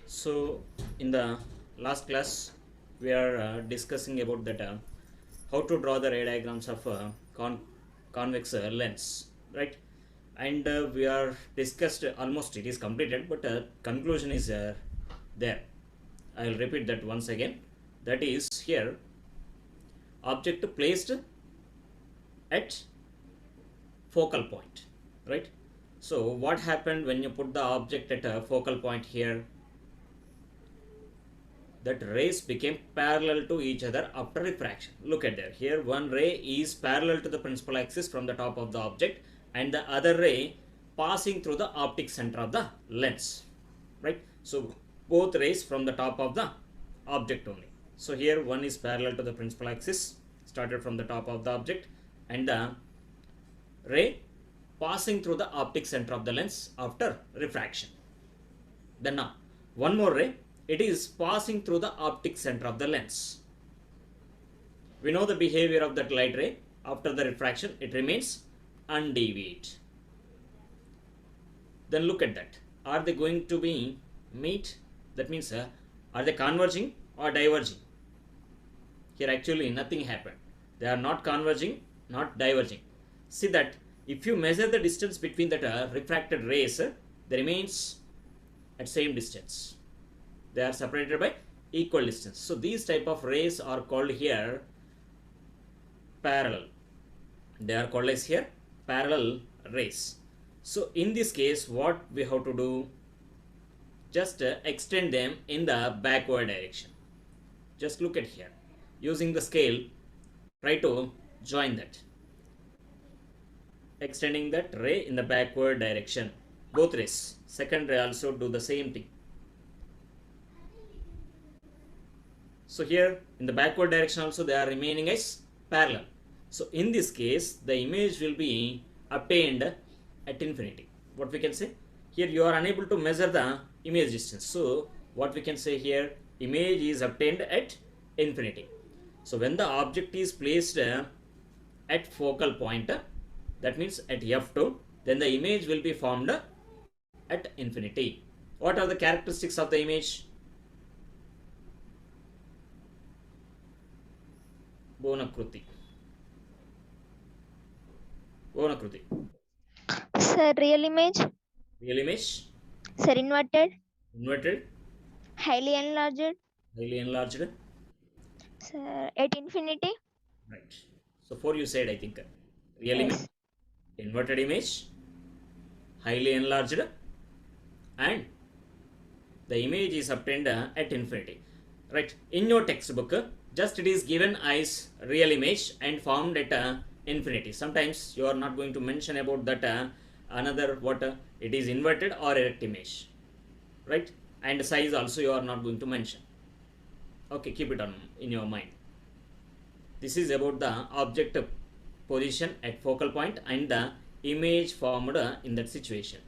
So, in the last class, we are discussing about that how to draw the ray diagrams of convex lens, right? And we are discussed almost it is completed, but conclusion is there. I will repeat that once again. That is here object placed at focal point, right? So what happened when you put the object at a focal point here? That rays became parallel to each other after refraction. Look at there. Here one ray is parallel to the principal axis from the top of the object and the other ray passing through the optic center of the lens. Right? So both rays from the top of the object only. So here one is parallel to the principal axis, started from the top of the object, and the ray passing through the optic center of the lens after refraction. Then now one more ray, it is passing through the optic center of the lens. We know the behavior of that light ray. After the refraction, it remains undeviate. Then look at that. Are they going to be meet? That means are they converging or diverging? Here actually nothing happened. They are not converging, not diverging. See that if you measure the distance between the refracted rays, they remains at same distance. They are separated by equal distance. So these type of rays are called here parallel. They are called as here parallel rays. So in this case, what we have to do? Just extend them in the backward direction. Just look at here. Using the scale, try to join that. Extending that ray in the backward direction. Both rays. Second ray also do the same thing. So here in the backward direction also they are remaining as parallel. So in this case the image will be obtained at infinity. What we can say? Here you are unable to measure the image distance. So what we can say here, image is obtained at infinity. So when the object is placed at focal point, that means at f2, then the image will be formed at infinity. What are the characteristics of the image? Bonakruti. Sir, real image. Real image. Sir, inverted. Inverted. Highly enlarged. Highly enlarged. Sir, at infinity. Right. So 4 you said, I think. Real image, inverted image, highly enlarged, and the image is obtained at infinity. Right. In your textbook, just it is given as real image and formed at infinity. Sometimes you are not going to mention about that another what it is inverted or erect image. Right. And size also you are not going to mention. Okay, keep it on in your mind. This is about the object position at focal point and the image formed in that situation.